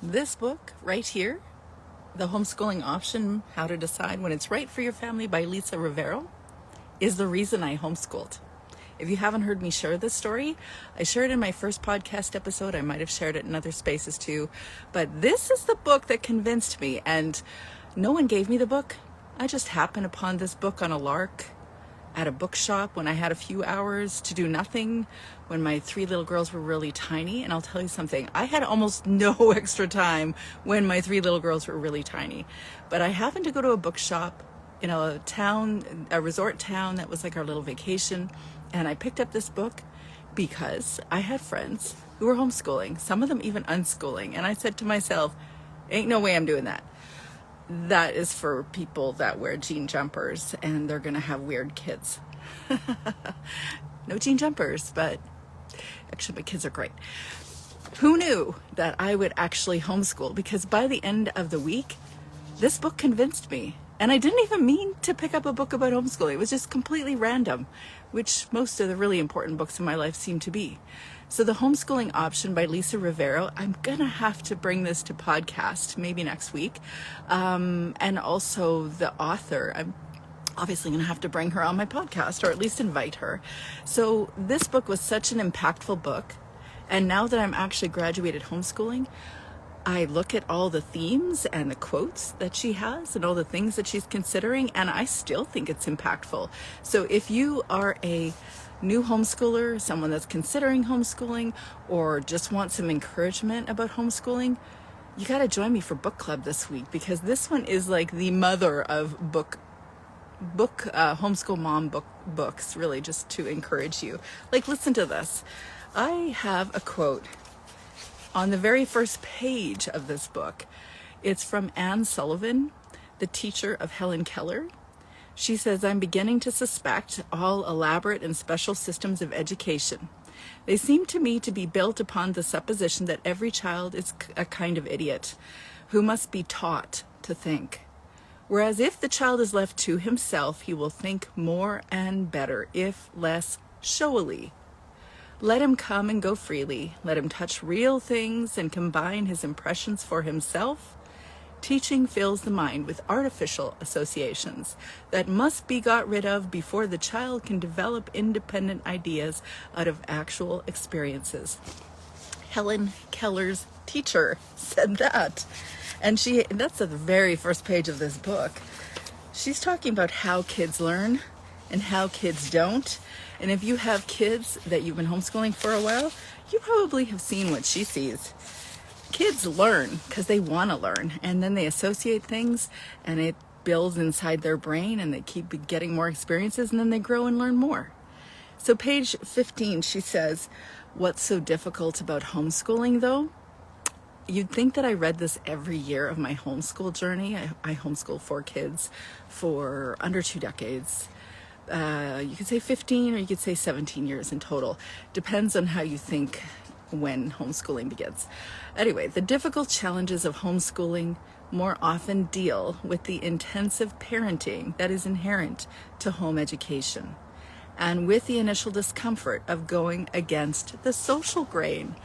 This book right here, The Homeschooling Option, How to Decide When It's Right for Your Family by Lisa Rivero, is the reason I homeschooled. If you haven't heard me share this story, I shared it in my first podcast episode. I might have shared it in other spaces too. But this is the book that convinced me, and no one gave me the book. I just happened upon this book on a lark at a bookshop when I had a few hours to do nothing, when my 3 little girls were really tiny. And I'll tell you something, I had almost no extra time when my 3 little girls were really tiny. But I happened to go to a bookshop in a town, a resort town that was like our little vacation. And I picked up this book because I had friends who were homeschooling, some of them even unschooling. And I said to myself, ain't no way I'm doing that. That is for people that wear jean jumpers and they're going to have weird kids. No jean jumpers, but actually my kids are great. Who knew that I would actually homeschool? Because by the end of the week, this book convinced me. And I didn't even mean to pick up a book about homeschooling. It was just completely random, which most of the really important books in my life seem to be. So The Homeschooling Option by Lisa Rivero, I'm going to have to bring this to podcast maybe next week. And also the author, I'm obviously going to have to bring her on my podcast, or at least invite her. So this book was such an impactful book. And now that I'm actually graduated homeschooling, I look at all the themes and the quotes that she has and all the things that she's considering, and I still think it's impactful. So if you are a new homeschooler, someone that's considering homeschooling, or just want some encouragement about homeschooling, you got to join me for book club this week, because this one is like the mother of homeschool mom books, really, just to encourage you. Like, listen to this. I have a quote on the very first page of this book. It's from Anne Sullivan, the teacher of Helen Keller. She says, "I'm beginning to suspect all elaborate and special systems of education. They seem to me to be built upon the supposition that every child is a kind of idiot who must be taught to think. Whereas if the child is left to himself, he will think more and better, if less showily. Let him come and go freely. Let him touch real things and combine his impressions for himself. Teaching fills the mind with artificial associations that must be got rid of before the child can develop independent ideas out of actual experiences." Helen Keller's teacher said that. And that's at the very first page of this book. She's talking about how kids learn and how kids don't. And if you have kids that you've been homeschooling for a while, you probably have seen what she sees. Kids learn because they want to learn, and then they associate things and it builds inside their brain, and they keep getting more experiences, and then they grow and learn more. So page 15, she says, "What's so difficult about homeschooling though? You'd think that I read this every year of my homeschool journey. I homeschool 4 kids for under 2 decades. You could say 15 or you could say 17 years in total. Depends on how you think when homeschooling begins. Anyway, the difficult challenges of homeschooling more often deal with the intensive parenting that is inherent to home education, and with the initial discomfort of going against the social grain."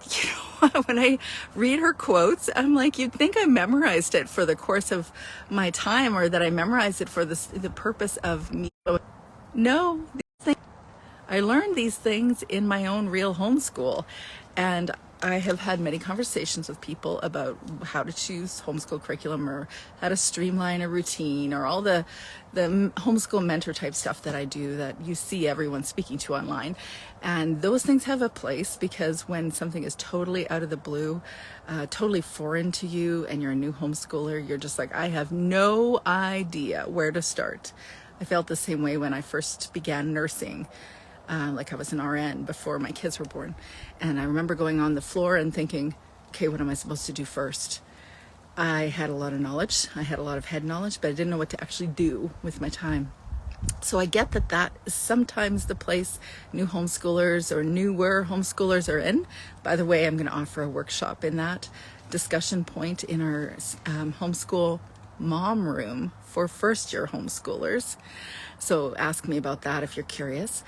You know, when I read her quotes, I'm like, you'd think I memorized it for the course of my time, or that I memorized it for the purpose of me. No, I learned these things in my own real homeschool, and I have had many conversations with people about how to choose homeschool curriculum, or how to streamline a routine, or all the homeschool mentor type stuff that I do that you see everyone speaking to online. And those things have a place, because when something is totally out of the blue, totally foreign to you, and you're a new homeschooler, you're just like, I have no idea where to start. I felt the same way when I first began nursing. Like I was an RN before my kids were born. And I remember going on the floor and thinking, okay, what am I supposed to do first? I had a lot of knowledge. I had a lot of head knowledge, but I didn't know what to actually do with my time. So I get that is sometimes the place new homeschoolers or newer homeschoolers are in. By the way, I'm going to offer a workshop in that discussion point in our homeschool mom room for first-year homeschoolers. So ask me about that if you're curious.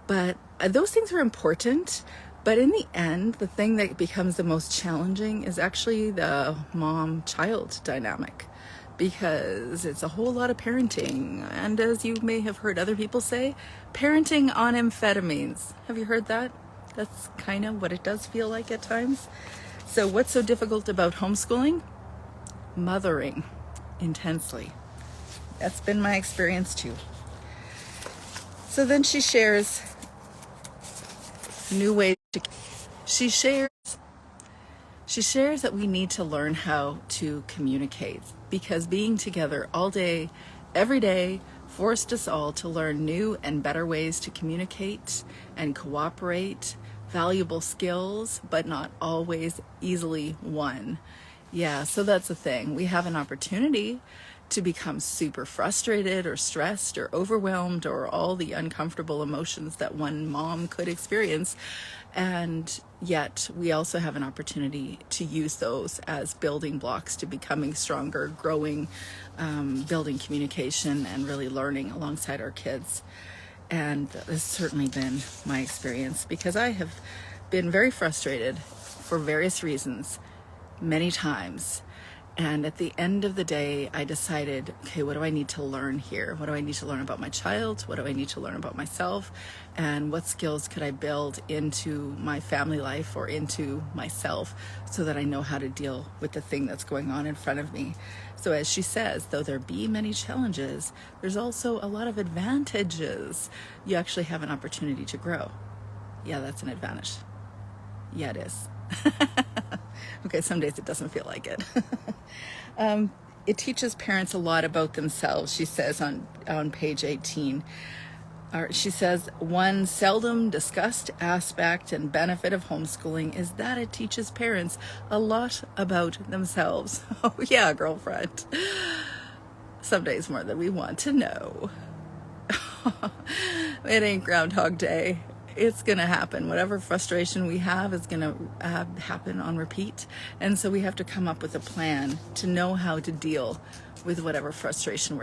But those things are important. But in the end, the thing that becomes the most challenging is actually the mom-child dynamic, because it's a whole lot of parenting. And as you may have heard other people say, parenting on amphetamines. Have you heard that? That's kind of what it does feel like at times. So what's so difficult about homeschooling? Mothering intensely. That's been my experience too. So then she shares new ways to, she shares that we need to learn how to communicate, because being together all day, every day, forced us all to learn new and better ways to communicate and cooperate, valuable skills, but not always easily won. Yeah, so that's the thing. We have an opportunity to become super frustrated or stressed or overwhelmed, or all the uncomfortable emotions that one mom could experience. And yet we also have an opportunity to use those as building blocks to becoming stronger, growing, building communication, and really learning alongside our kids. And this has certainly been my experience, because I have been very frustrated for various reasons many times. And at the end of the day, I decided, okay, what do I need to learn here? What do I need to learn about my child? What do I need to learn about myself? And what skills could I build into my family life or into myself, so that I know how to deal with the thing that's going on in front of me? So as she says, though there be many challenges, there's also a lot of advantages. You actually have an opportunity to grow. Yeah, that's an advantage. Yeah, it is. Okay, some days it doesn't feel like it. It teaches parents a lot about themselves, she says on page 18. She says, one seldom discussed aspect and benefit of homeschooling is that it teaches parents a lot about themselves. Oh yeah, girlfriend. Some days more than we want to know. It ain't Groundhog Day. It's going to happen. Whatever frustration we have is going to happen on repeat. And so we have to come up with a plan to know how to deal with whatever frustration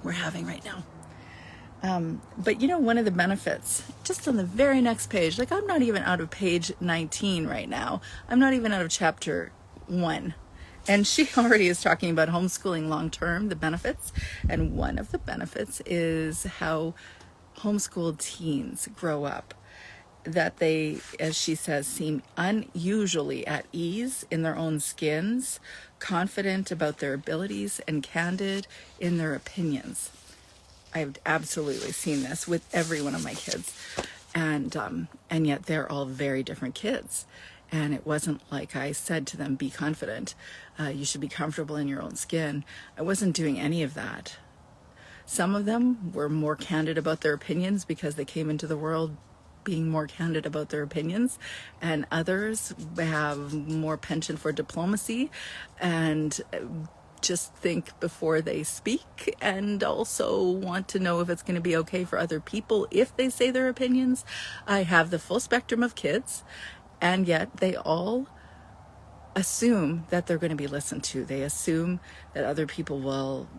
we're having right now. But you know, one of the benefits, just on the very next page, like I'm not even out of page 19 right now. I'm not even out of chapter 1. And she already is talking about homeschooling long-term, the benefits. And one of the benefits is how homeschooled teens grow up, that they, as she says, seem unusually at ease in their own skins, confident about their abilities, and candid in their opinions. I've absolutely seen this with every one of my kids, and yet they're all very different kids. And it wasn't like I said to them, be confident, you should be comfortable in your own skin. I wasn't doing any of that. Some of them were more candid about their opinions because they came into the world being more candid about their opinions, and others have more penchant for diplomacy and just think before they speak, and also want to know if it's going to be okay for other people if they say their opinions. I have the full spectrum of kids, and yet they all assume that they're going to be listened to. They assume that other people will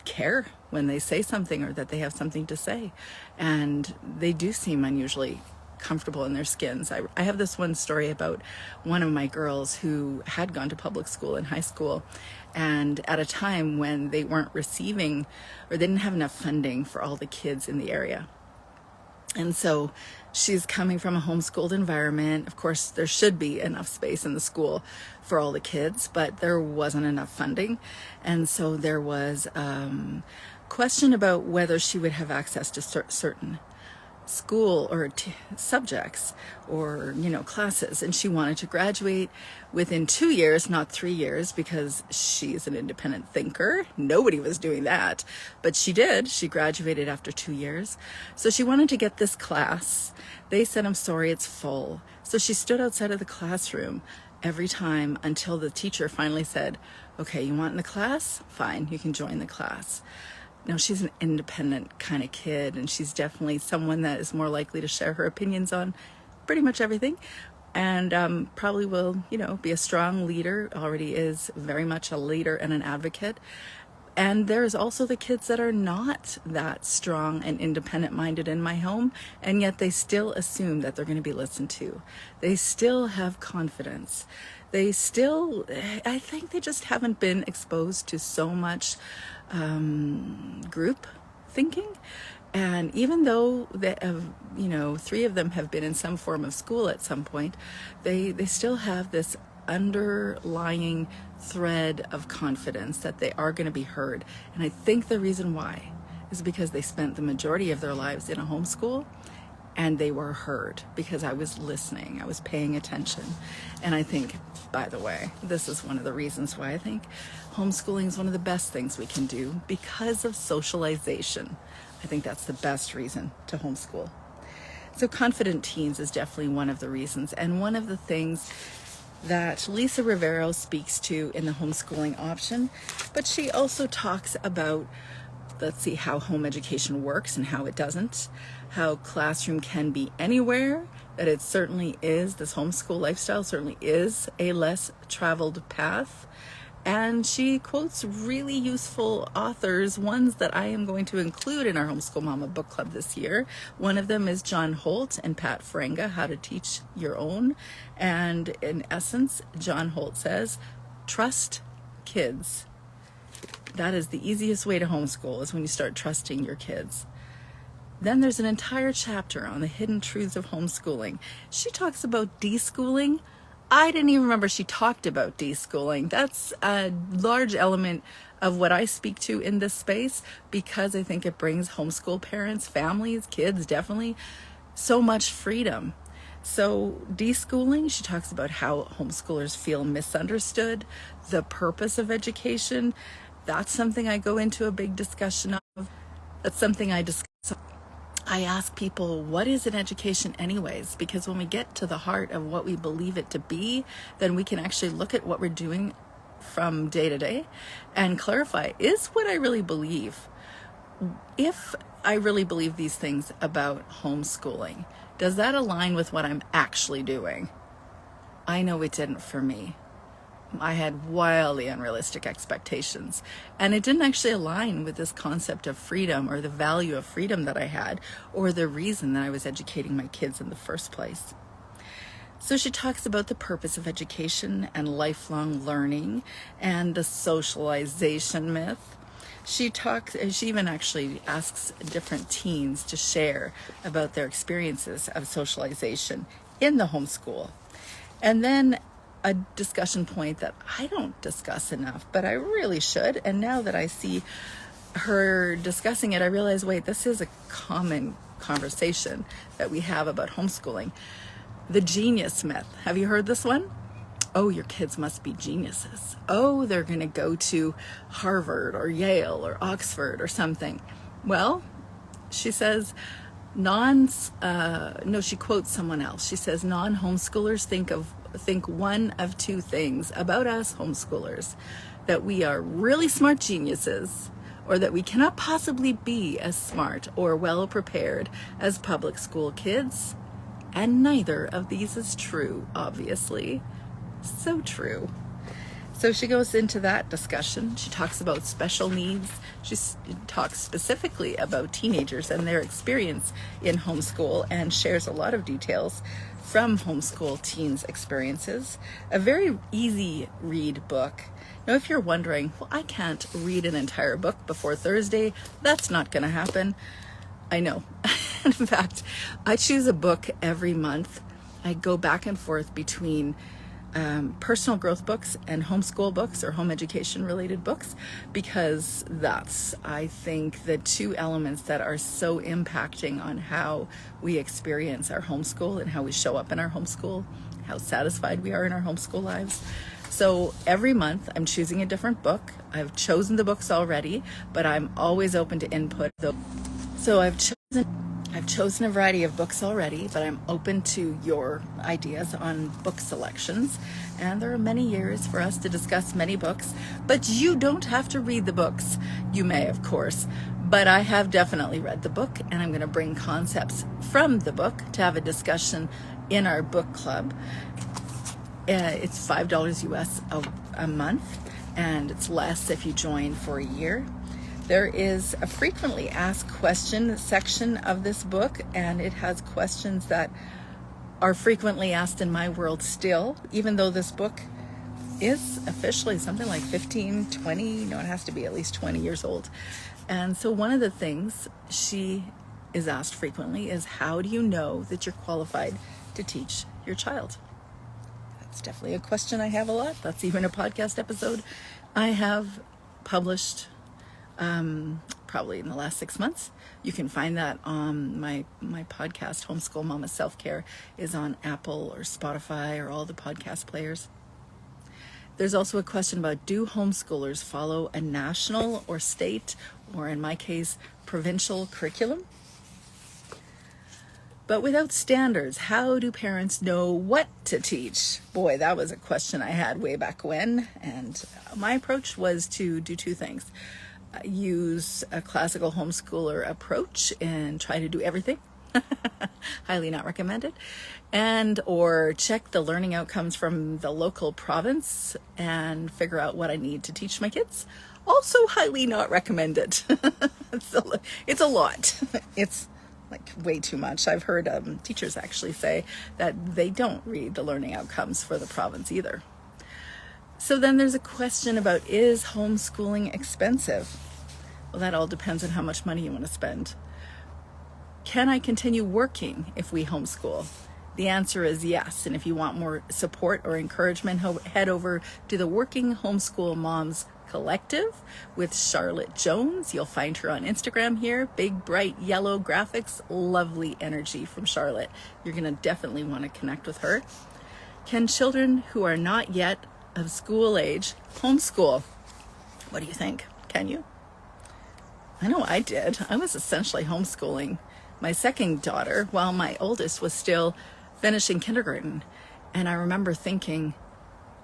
care when they say something, or that they have something to say, and they do seem unusually comfortable in their skins. I have this one story about one of my girls who had gone to public school in high school, and at a time when they weren't receiving, or they didn't have enough funding for all the kids in the area. And so she's coming from a homeschooled environment. Of course, there should be enough space in the school for all the kids, but there wasn't enough funding. And so there was question about whether she would have access to certain school or subjects or, classes. And she wanted to graduate within 2 years, not 3 years, because she's an independent thinker. Nobody was doing that, but she did. She graduated after 2 years. So she wanted to get this class. They said, I'm sorry, it's full. So she stood outside of the classroom every time until the teacher finally said, okay, you want in the class? Fine, you can join the class. Now, she's an independent kind of kid, and she's definitely someone that is more likely to share her opinions on pretty much everything, and probably will, be a strong leader, already is very much a leader and an advocate. And there's also the kids that are not that strong and independent minded in my home, and yet they still assume that they're going to be listened to. They still have confidence. They still, I think they just haven't been exposed to so much group thinking. And even though they have, 3 of them have been in some form of school at some point, they still have this underlying thread of confidence that they are going to be heard. And I think the reason why is because they spent the majority of their lives in a homeschool, and they were heard because I was listening, I was paying attention. And I think, by the way, this is one of the reasons why I think homeschooling is one of the best things we can do, because of socialization. I think that's the best reason to homeschool. So confident teens is definitely one of the reasons, and one of the things that Lisa Rivero speaks to in the Homeschooling Option. But she also talks about, let's see, how home education works and how it doesn't, how classroom can be anywhere, that it certainly is, this homeschool lifestyle certainly is a less traveled path. And she quotes really useful authors, ones that I am going to include in our Homeschool Mama book club this year. One of them is John Holt and Pat Ferenga, How to Teach Your Own. And in essence, John Holt says, trust kids. That is the easiest way to homeschool, is when you start trusting your kids. Then there's an entire chapter on the hidden truths of homeschooling. She talks about deschooling. I didn't even remember she talked about deschooling. That's a large element of what I speak to in this space, because I think it brings homeschool parents, families, kids, definitely, so much freedom. So deschooling, she talks about how homeschoolers feel misunderstood, the purpose of education. That's something I go into a big discussion of. That's something I discuss. I ask people, what is an education anyways? Because when we get to the heart of what we believe it to be, then we can actually look at what we're doing from day to day and clarify, is what I really believe? If I really believe these things about homeschooling, does that align with what I'm actually doing? I know it didn't for me. I had wildly unrealistic expectations, and it didn't actually align with this concept of freedom, or the value of freedom that I had, or the reason that I was educating my kids in the first place. So she talks about the purpose of education and lifelong learning and the socialization myth. She even actually asks different teens to share about their experiences of socialization in the homeschool. And then a discussion point that I don't discuss enough, but I really should. And now that I see her discussing it, I realize, wait, this is a common conversation that we have about homeschooling. The genius myth. Have you heard this one? Oh, your kids must be geniuses. Oh, they're going to go to Harvard or Yale or Oxford or something. Well, she says, she quotes someone else. She says, non-homeschoolers think one of 2 things about us homeschoolers: that we are really smart geniuses, or that we cannot possibly be as smart or well prepared as public school kids. And neither of these is true, obviously. So true. So she goes into that discussion. She talks about special needs. She talks specifically about teenagers and their experience in homeschool, and shares a lot of details from homeschool teens' experiences. A very easy read book. Now, if you're wondering, well, I can't read an entire book before Thursday, that's not going to happen. I know. In fact, I choose a book every month. I go back and forth between personal growth books and homeschool books, or home education related books, because that's, I think, the 2 elements that are so impacting on how we experience our homeschool and how we show up in our homeschool, how satisfied we are in our homeschool lives. So every month I'm choosing a different book. I've chosen the books already, but I'm always open to input. So I've chosen a variety of books already, but I'm open to your ideas on book selections. And there are many years for us to discuss many books, but you don't have to read the books. You may, of course, but I have definitely read the book, and I'm going to bring concepts from the book to have a discussion in our book club. It's $5 US a month. and it's less if you join for a year. There is a frequently asked question section of this book, and it has questions that are frequently asked in my world still, even though this book is officially something like 15, 20, it has to be at least 20 years old. And so one of the things she is asked frequently is, how do you know that you're qualified to teach your child? That's definitely a question I have a lot. That's even a podcast episode I have published probably in the last 6 months. You can find that on my podcast, Homeschool Mama Self-Care, is on Apple or Spotify or all the podcast players. There's also a question about, do homeschoolers follow a national or state, or in my case, provincial curriculum? But without standards, how do parents know what to teach? Boy, that was a question I had way back when. And my approach was to do two things. Use a classical homeschooler approach and try to do everything. Highly not recommended. And or check the learning outcomes from the local province and figure out what I need to teach my kids. Also highly not recommended. It's a lot. It's like way too much. I've heard teachers actually say that they don't read the learning outcomes for the province either. So then there's a question about, is homeschooling expensive? Well, that all depends on how much money you want to spend. Can I continue working if we homeschool? The answer is yes. And if you want more support or encouragement, head over to the Working Homeschool Moms Collective with Charlotte Jones. You'll find her on Instagram here. Big, bright, yellow graphics. Lovely energy from Charlotte. You're going to definitely want to connect with her. Can children who are not yet of school age homeschool? What do you think? Can you? I know I did. I was essentially homeschooling my second daughter while my oldest was still finishing kindergarten. And I remember thinking,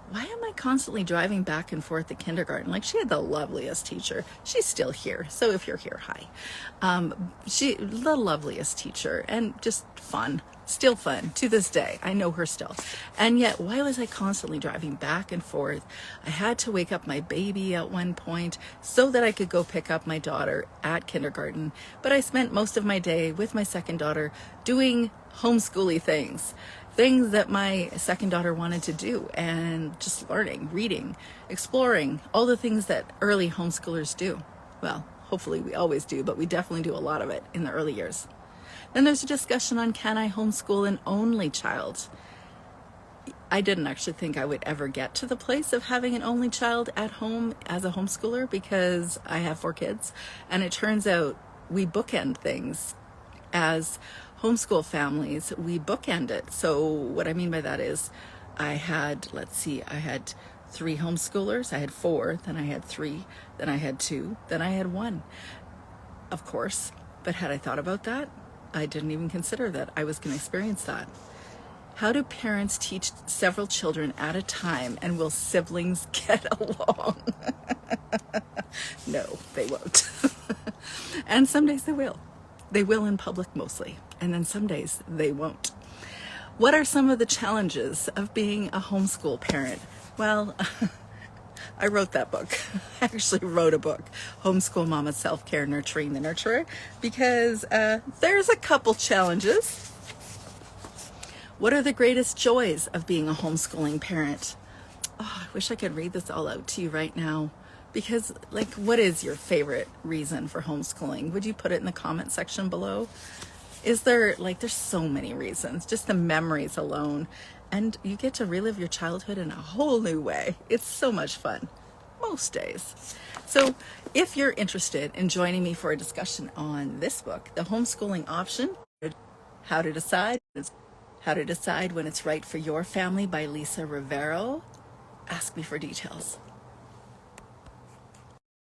why am I constantly driving back and forth to kindergarten? Like, she had the loveliest teacher. She's still here. So if you're here, hi. She, the loveliest teacher, and just fun. Still fun to this day. I know her still. And yet, why was I constantly driving back and forth? I had to wake up my baby at one point so that I could go pick up my daughter at kindergarten. But I spent most of my day with my second daughter doing homeschooly things that my second daughter wanted to do, and just learning, reading, exploring, all the things that early homeschoolers do. Well, hopefully we always do, but we definitely do a lot of it in the early years. Then there's a discussion on, can I homeschool an only child? I didn't actually think I would ever get to the place of having an only child at home as a homeschooler, because I have 4 kids, and it turns out we bookend things. As homeschool families, we bookend it. So what I mean by that is, I had 3 homeschoolers, I had 4, then I had 3, then I had 2, then I had 1. Of course, but had I thought about that? I didn't even consider that I was going to experience that. How do parents teach several children at a time, and will siblings get along? No, they won't. And some days they will. They will in public mostly, and then some days they won't. What are some of the challenges of being a homeschool parent? Well, I wrote that book. I actually wrote a book, Homeschool Mama Self-Care, Nurturing the Nurturer, because there's a couple challenges. What are the greatest joys of being a homeschooling parent? Oh, I wish I could read this all out to you right now. Because, like, what is your favorite reason for homeschooling? Would you put it in the comment section below? Is there, there's so many reasons, just the memories alone. And you get to relive your childhood in a whole new way. It's so much fun, most days. So if you're interested in joining me for a discussion on this book, The Homeschooling Option, How to Decide When It's Right for Your Family by Lisa Rivero, ask me for details.